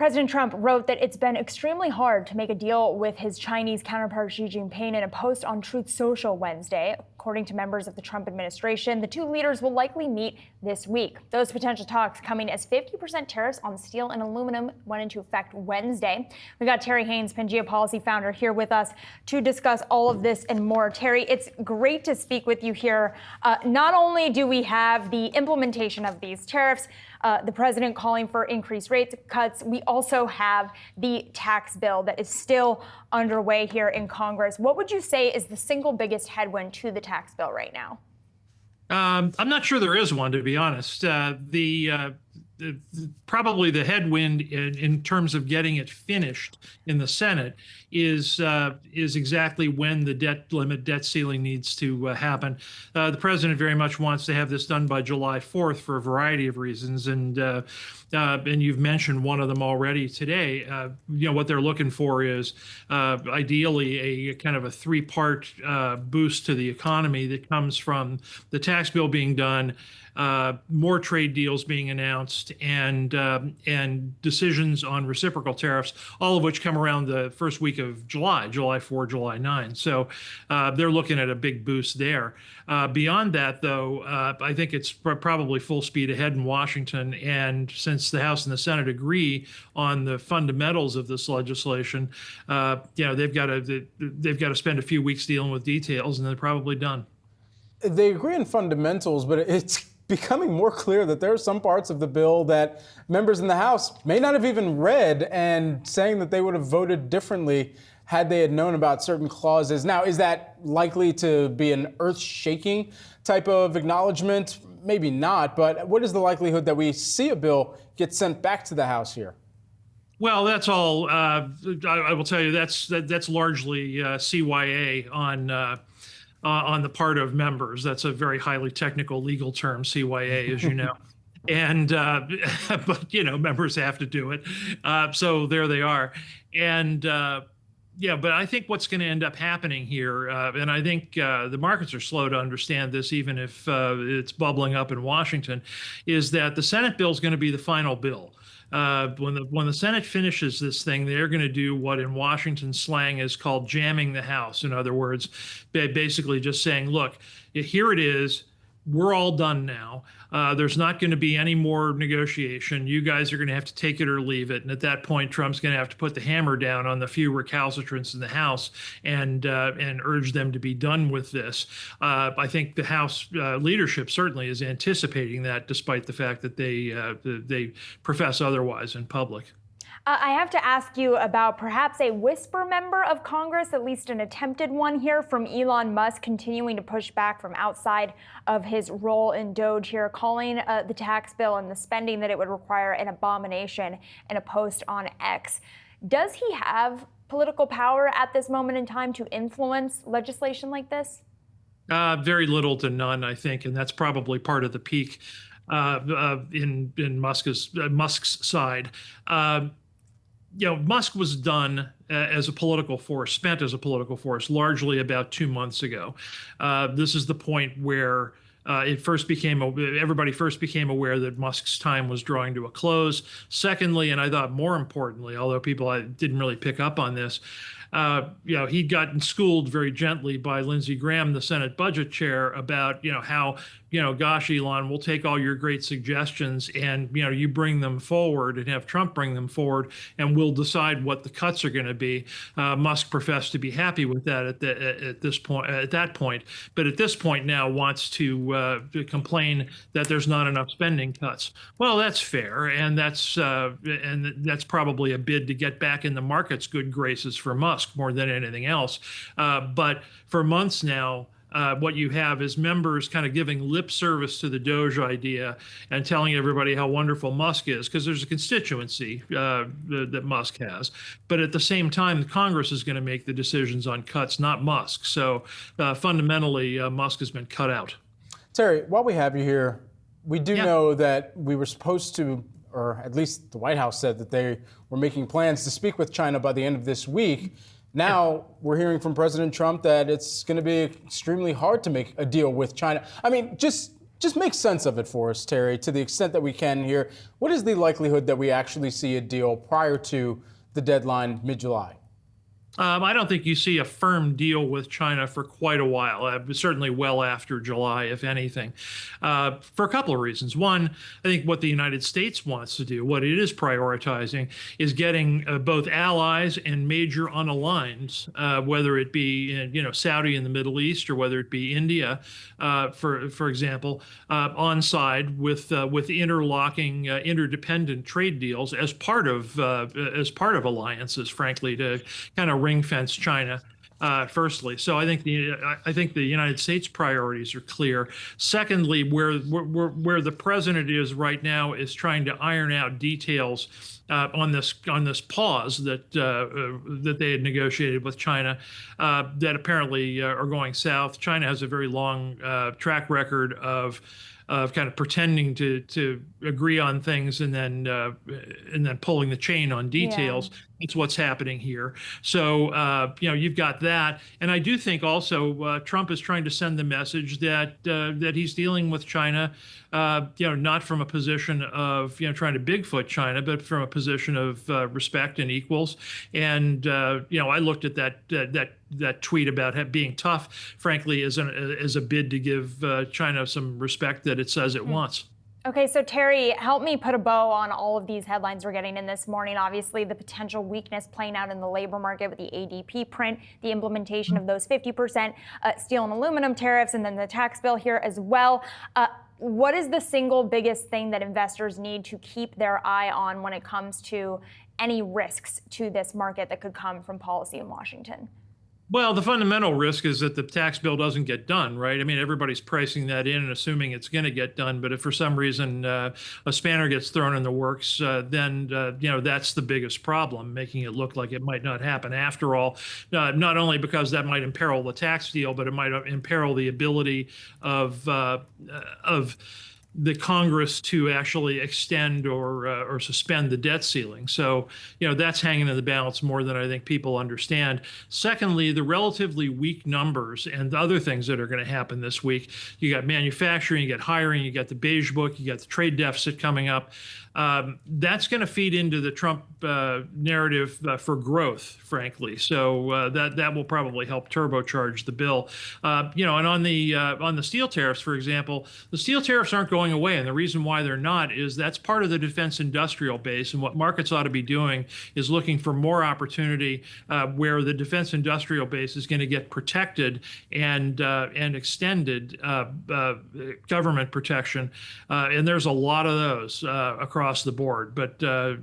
President Trump wrote that it's been extremely hard to make a deal with his Chinese counterpart Xi Jinping in a post on Truth Social Wednesday. According to members of the Trump administration, the two leaders will likely meet this week. Those potential talks coming as 50% tariffs on steel and aluminum went into effect Wednesday. We've got Terry Haines, Pangaea Policy founder, here with us to discuss all of this and more. Terry, it's great to speak with you here. Not only do we have the implementation of these tariffs, the president calling for increased rate cuts, we also have the tax bill that is still underway here in Congress. What would you say is the single biggest headwind to the tax bill right now? I'm not sure there is one, to be honest. Probably the headwind in terms of getting it finished in the Senate is exactly when the debt ceiling needs to happen. The president very much wants to have this done by July 4th for a variety of reasons, and you've mentioned one of them already today. What they're looking for is ideally a kind of a three-part boost to the economy that comes from the tax bill being done, more trade deals being announced, and decisions on reciprocal tariffs, all of which come around the first week of July 4, July 9. So they're looking at a big boost there. Beyond that, though, I think it's probably full speed ahead in Washington. And since the House and the Senate agree on the fundamentals of this legislation, they've got to spend a few weeks dealing with details, and they're probably done. They agree on fundamentals, but it's becoming more clear that there are some parts of the bill that members in the House may not have even read, and saying that they would have voted differently had they had known about certain clauses. Now, is that likely to be an earth-shaking type of acknowledgement? Maybe not, but what is the likelihood that we see a bill get sent back to the House here? Well, that's all. I will tell you that's largely CYA on the part of members. That's a very highly technical legal term, CYA, as you know. And but members have to do it. So there they are. And but I think what's going to end up happening here, and I think the markets are slow to understand this, even if it's bubbling up in Washington, is that the Senate bill is going to be the final bill. When the Senate finishes this thing, they're going to do what in Washington slang is called jamming the House. In other words, basically just saying, look, here it is. We're all done now. There's not going to be any more negotiation. You guys are going to have to take it or leave it. And at that point, Trump's going to have to put the hammer down on the few recalcitrants in the House and urge them to be done with this. I think the House leadership certainly is anticipating that, despite the fact that they profess otherwise in public. I have to ask you about perhaps a whisper member of Congress, at least an attempted one here, from Elon Musk, continuing to push back from outside of his role in DOGE here, calling the tax bill and the spending that it would require an abomination in a post on X. Does he have political power at this moment in time to influence legislation like this? Very little to none, I think, and that's probably part of the peak in Musk's side. Musk was done as a political force, spent as a political force, largely about 2 months ago. This is the point where everybody first became aware that Musk's time was drawing to a close. Secondly, and I thought more importantly, although people didn't really pick up on this, he'd gotten schooled very gently by Lindsey Graham, the Senate budget chair, about how gosh, Elon, we'll take all your great suggestions and you bring them forward and have Trump bring them forward, and we'll decide what the cuts are going to be. Musk professed to be happy with that at that point, but at this point now wants to complain that there's not enough spending cuts. Well, that's fair, and that's probably a bid to get back in the market's good graces for Musk more than anything else. But for months now, what you have is members kind of giving lip service to the DOGE idea and telling everybody how wonderful Musk is, because there's a constituency that Musk has. But at the same time, Congress is going to make the decisions on cuts, not Musk. So fundamentally, Musk has been cut out. Terry, while we have you here, we do know that we were supposed to, or at least the White House said that they were making plans to speak with China by the end of this week. Now we're hearing from President Trump that it's going to be extremely hard to make a deal with China. I mean, just Just make sense of it for us, Terry, to the extent that we can here. What is the likelihood that we actually see a deal prior to the deadline mid-July? I don't think you see a firm deal with China for quite a while, certainly well after July, if anything, for a couple of reasons. One, I think what the United States wants to do, what it is prioritizing, is getting both allies and major unaligned, whether it be Saudi in the Middle East or whether it be India, for example, on side with interlocking, interdependent trade deals as part of alliances, frankly, to kind of ring fence China. Firstly, so I think the United States priorities are clear. Secondly, where the president is right now is trying to iron out details on this pause that they had negotiated with China that apparently are going south. China has a very long track record of kind of pretending to agree on things and then pulling the chain on details. Yeah. It's what's happening here. So you've got that, and I do think also Trump is trying to send the message that he's dealing with China, not from a position of trying to Bigfoot China, but from a position of respect and equals. And I looked at that tweet about being tough, frankly, as a bid to give China some respect that it says it wants. Okay, so Terry, help me put a bow on all of these headlines we're getting in this morning. Obviously, the potential weakness playing out in the labor market with the ADP print, the implementation of those 50% steel and aluminum tariffs, and then the tax bill here as well. What is the single biggest thing that investors need to keep their eye on when it comes to any risks to this market that could come from policy in Washington? Well, the fundamental risk is that the tax bill doesn't get done, right? I mean, everybody's pricing that in and assuming it's going to get done. But if for some reason a spanner gets thrown in the works, then that's the biggest problem, making it look like it might not happen after all. Not only because that might imperil the tax deal, but it might imperil the ability of the Congress to actually extend or suspend the debt ceiling. So, that's hanging in the balance more than I think people understand. Secondly, the relatively weak numbers and the other things that are going to happen this week. You got manufacturing, you got hiring, you got the beige book, you got the trade deficit coming up. That's going to feed into the Trump narrative for growth, frankly. So that will probably help turbocharge the bill. And on the steel tariffs, for example, the steel tariffs aren't going away, and the reason why they're not is that's part of the defense industrial base. And what markets ought to be doing is looking for more opportunity where the defense industrial base is going to get protected and extended government protection. And there's a lot of those across the board. But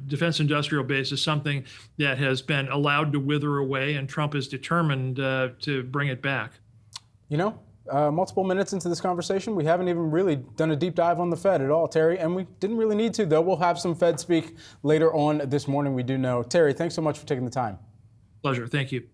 defense industrial base is something that has been allowed to wither away, and Trump is determined to bring it back. Multiple minutes into this conversation, we haven't even really done a deep dive on the Fed at all, Terry, and we didn't really need to, though. We'll have some Fed speak later on this morning, we do know. Terry, thanks so much for taking the time. Pleasure. Thank you.